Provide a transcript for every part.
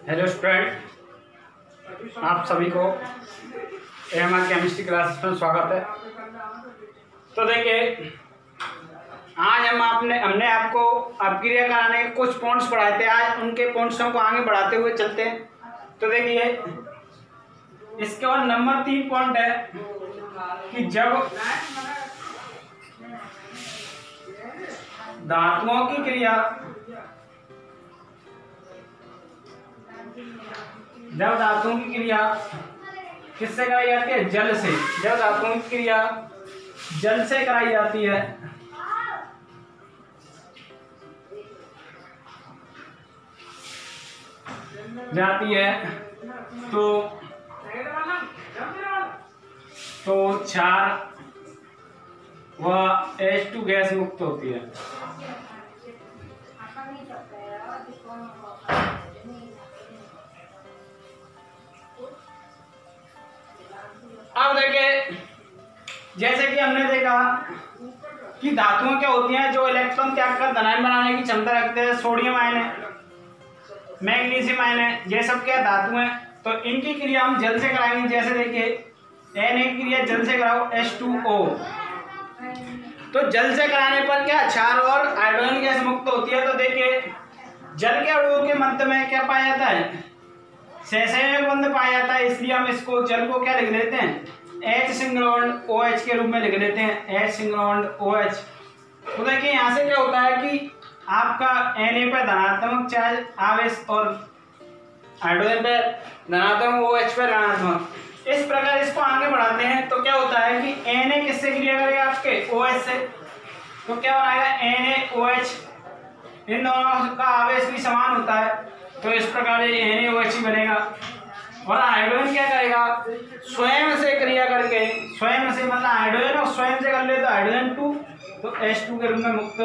Hello student, आप सभी को हमारे केमिस्ट्री क्लासेस में स्वागत है। तो देखिए, आज हमने आपको अपक्रिया कराने के कुछ पॉइंट्स पढ़ाए थे। आज उनके पॉइंट्सों को आगे बढ़ाते हुए चलते हैं। तो देखिए, इसके बाद नंबर 3 पॉइंट है कि जब धातुओं की क्रिया किससे कराई जाती है? जल से। जब धातुओं की क्रिया जल से कराई जाती है तो क्षार व H2 गैस मुक्त होती है। अब देखिए, जैसे कि हमने देखा कि धातुएं क्या होती हैं जो इलेक्ट्रॉन त्याग कर धनायन बनाने की क्षमता रखते हैं। सोडियम आयन है, मैग्नीशियम आयन है, ये सब क्या धातु हैं। तो इनकी क्रिया हम जल से कराएंगे। जैसे देखिए, Na की क्रिया जल से कराओ H2O, तो जल से कराने पर क्या क्षार और हाइड्रोजन गैस मुक्त होती है। तो देखिए, जल के अणुओं के मध्य में क्या पाया जाता है? सहसंयोजक बंध पाया जाता है। इसलिए हम इसको जल को क्या लिख देते हैं? H सिंगल बॉन्ड OH के रूप में लिख देते हैं, H सिंगल बॉन्ड OH। तो देखिए, यहाँ से क्या होता है कि आपका Na पर धनात्मक चार्ज आवेश और हाइड्रोजन पर धनात्मक, OH पर ऋणात्मक। इस प्रकार इसको आगे बढ़ाते हैं तो क्या होता है कि Na किससे क्रिया करेगा? आपके OH से। तो क्या बनाएगा? NaOH। इन दोनों का आवेश भी समान होता है, तो इस प्रकार ये NaOH ही बनेगा। और हाइड्रोजन क्या करेगा? स्वयं से क्रिया करके, स्वयं से मतलब हाइड्रोजन और स्वयं से कर ले तो हाइड्रोजन 2, तो H2 के रूप में मुक्त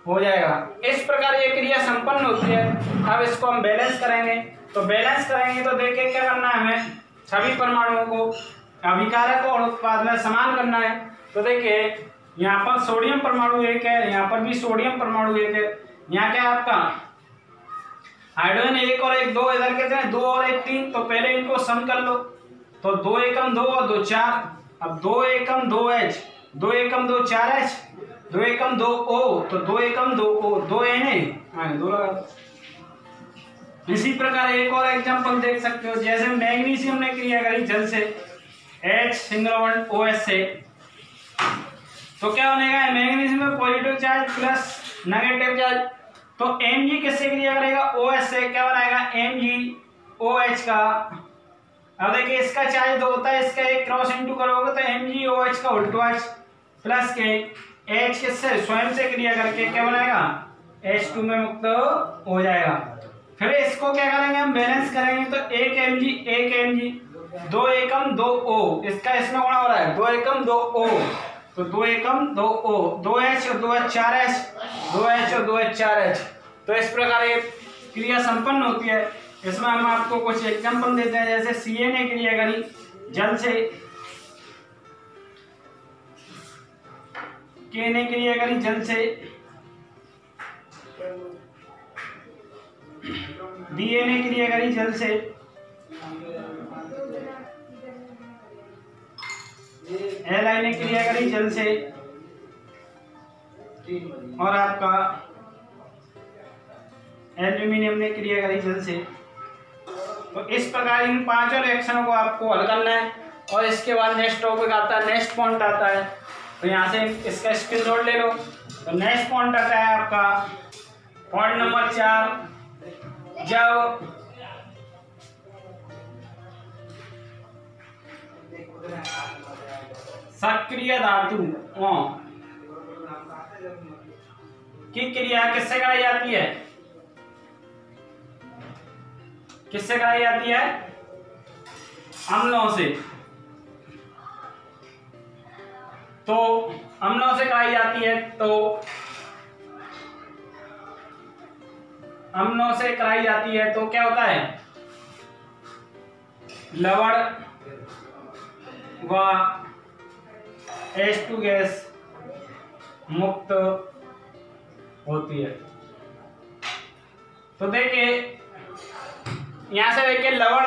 हो जाएगा। इस प्रकार ये क्रिया संपन्न होती है। अब इसको हम बैलेंस करेंगे। तो बैलेंस करेंगे तो देखिए क्या करना है हमें? सभी परमाणुओं को अभिकारक और उत्पाद में समान करना है। तो देखिए, यहाँ पर सोडियम परमाणु 1 है, यहाँ पर भी सोडियम परमाणु 1 है। यहाँ क्या है आपका? हाइड्रोजन 1 और 1 2, इधर कहते हैं 2 और 1 3। तो पहले इनको सम कर लो। तो 2 एकम 2 और 2 4। अब 2 एकम 2H, 2 एकम 2 4H, 2 एकम 2 O, तो 2 एकम 2 O, 2 Na, 2 लगा। इसी प्रकार एक और एग्जांपल देख सकते हो। जैसे मैग्नीशियम ने क्रिया करी जल से H सिंगल बॉन्ड OH से, तो क्या बनेगा? मैग्नीशियम में positive charge plus negative charge. तो Mg किससे क्रिया करेगा? OH से। क्या बनाएगा? MgOH का। अब देखिए, इसका चार्ज 2 होता है, इसका एक क्रॉस इंटू करोगे तो MgOH का उल्टा प्लस के H किससे? स्वयं से क्रिया करके क्या बनाएगा? H2 में मुक्त हो जाएगा। फिर इसको क्या करेंगे? हम बैलेंस करेंगे। तो 1 Mg 2 एकम 2 O, इसका इसमें गुणा हो रहा है 2 एकम 2 O, तो 2 एकम 2 O, 2H और 2H 4H, 2H और 2H 4H। तो इस प्रकार ये क्रिया संपन्न होती है। इसमें हम आपको कुछ एग्जांपल देते हैं। जैसे Ca ने क्रिया करी जल से, K ने क्रिया करी जल से, Ba ने क्रिया करी जल से, Li ने क्रिया करी जल से, और आपका एल्यूमिनियम ने क्रिया करी जल से। तो इस प्रकार इन पांचों रिएक्शनों को आपको हल करना है। और इसके बाद नेक्स्ट टॉपिक आता है, नेक्स्ट पॉइंट आता है। तो यहाँ से इसका स्क्रीनशॉट ले लो। तो नेक्स्ट पॉइंट आता है आपका पॉइंट नंबर 4। जब सक्रिय धातु की क्रिया किससे कराई जाती है? किससे कराई जाती है? अम्लों से। तो अम्लों से कराई जाती है। तो अम्लों से कराई जाती है तो क्या होता है? लवण व H2 गैस मुक्त होती है। तो देखिए, यहाँ से देखिए लवण,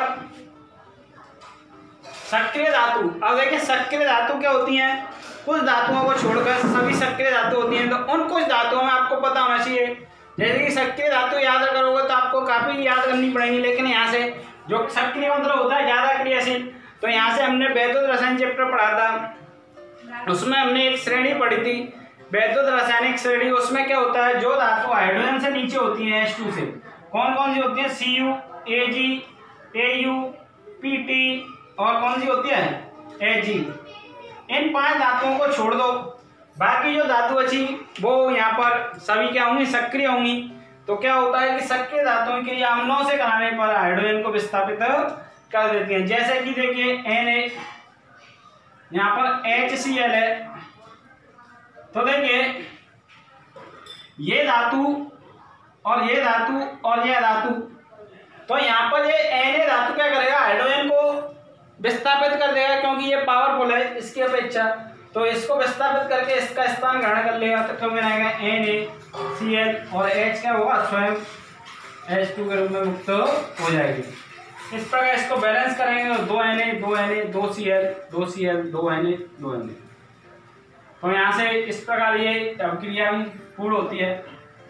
सक्रिय धातु। अब देखिए सक्रिय धातु क्या होती हैं, कुछ धातुओं को छोड़कर सभी सक्रिय धातु होती हैं। तो उन कुछ धातुओं में आपको पता होना चाहिए, जैसे कि सक्रिय धातु याद करोगे तो आपको काफी याद करनी पड़ेगी, लेकिन यहाँ से जो सक्रिय मतलब होता है ज्यादा क्रियाशील। तो यहाँ से हमने वैद्युत रसायन चैप्टर पढ़ा था, उसमें हमने एक श्रेणी पढ़ी थी वैद्युत रासायनिक श्रेणी। उसमें क्या होता है, जो धातु हाइड्रोजन से नीचे होती है H2 से, कौन कौन सी होती है, Cu, Ag, Au, Pt और कौन सी होती है Ag। इन 5 धातुओं को छोड़ दो, बाकी जो धातु बची वो यहाँ पर सभी क्या होंगी, सक्रिय होंगी। तो क्या होता है कि सक्रिय धातुओं के अम्लों से कराने पर हाइड्रोजन को विस्थापित कर देती हैं। जैसे कि देखिए Na, यहाँ पर HCl है। तो देखिए ये धातु और ये धातु और यह धातु, तो यहाँ पर ये Na धातु क्या करेगा, हाइड्रोजन को विस्थापित कर देगा, क्योंकि ये पावरफुल है इसकी अपेक्षा। तो इसको विस्थापित करके इसका स्थान ग्रहण कर लेगा, तो क्या बनाएगा NaCl और H क्या होगा, स्वयं H2 के रूप में मुक्त हो जाएगी। इस प्रकार इसको बैलेंस करेंगे तो 2 Na 2 Na 2 Cl 2 Cl 2 Na 2 Na। तो यहाँ से इस प्रकार ये अभिक्रिया भी पूर्ण होती है।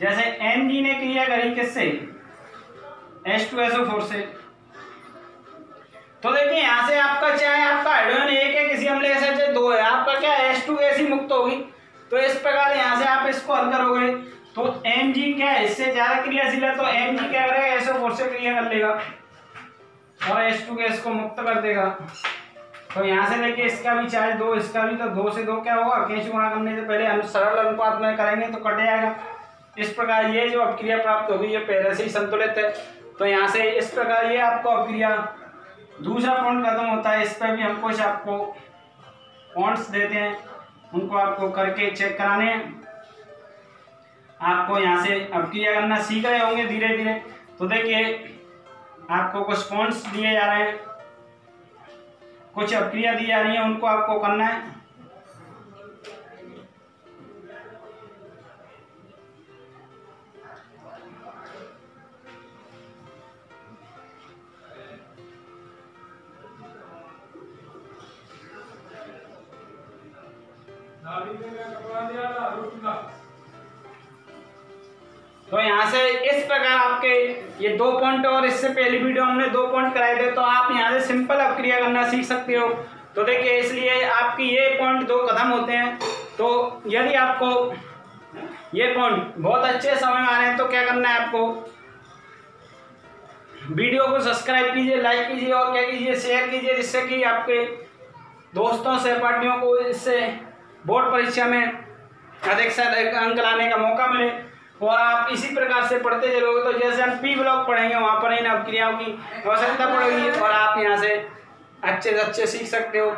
जैसे Mg ने क्रिया करी किससे, H2SO4 से। तो देखिए यहाँ से आपका चाहे आपका हाइड्रोजन 1 है, किसी अम्ल से 2 है, आपका क्या H2 गैस ही मुक्त होगी। तो इस प्रकार यहाँ से आप इसको हल करोगे तो Mg क्या है, इससे ज्यादा क्रियाशील है, तो Mg क्या करेगा, SO4 से क्रिया कर लेगा और H2 गैस को मुक्त कर देगा। तो यहाँ से देखिए इसका भी चाहे 2, इसका भी, तो 2 से 2 क्या होगा, कैसे गुणा करने से पहले सरल अनुपात में करेंगे तो कट जाएगा। इस प्रकार ये जो अपक्रिया प्राप्त होगी ये पहले से ही संतुलित है। तो यहाँ से इस प्रकार ये आपको अपक्रिया दूसरा पॉइंट खत्म होता है। इस पर भी हम कुछ आपको पॉइंट्स देते हैं, उनको आपको करके चेक कराने हैं। आपको यहाँ से अपक्रिया करना सीख रहे होंगे धीरे धीरे। तो देखिए आपको कुछ पॉइंट्स दिए जा रहे हैं, कुछ अपक्रिया दी जा रही है, उनको आपको करना है। तो यहाँ से इस प्रकार आपके ये 2 पॉइंट, और इससे पहली वीडियो हमने 2 पॉइंट कराए थे, तो आप यहाँ से सिंपल अपक्रिया करना सीख सकते हो। तो देखिए इसलिए आपकी ये पॉइंट 2 खत्म होते हैं। तो यदि आपको ये पॉइंट बहुत अच्छे समय में आ रहे हैं तो क्या करना है, आपको वीडियो को सब्सक्राइब कीजिए, लाइक कीजिए और क्या कीजिए, शेयर कीजिए, जिससे कि आपके दोस्तों सहपाठियों को इससे बोर्ड परीक्षा में अधिक से अधिक अंक लाने का मौका मिले। और आप इसी प्रकार से पढ़ते चलोगे तो जैसे हम P ब्लॉक पढ़ेंगे वहाँ पर इन अपक्रियाओं की आवश्यकता पड़ेगी और आप यहाँ से अच्छे से अच्छे सीख सकते हो।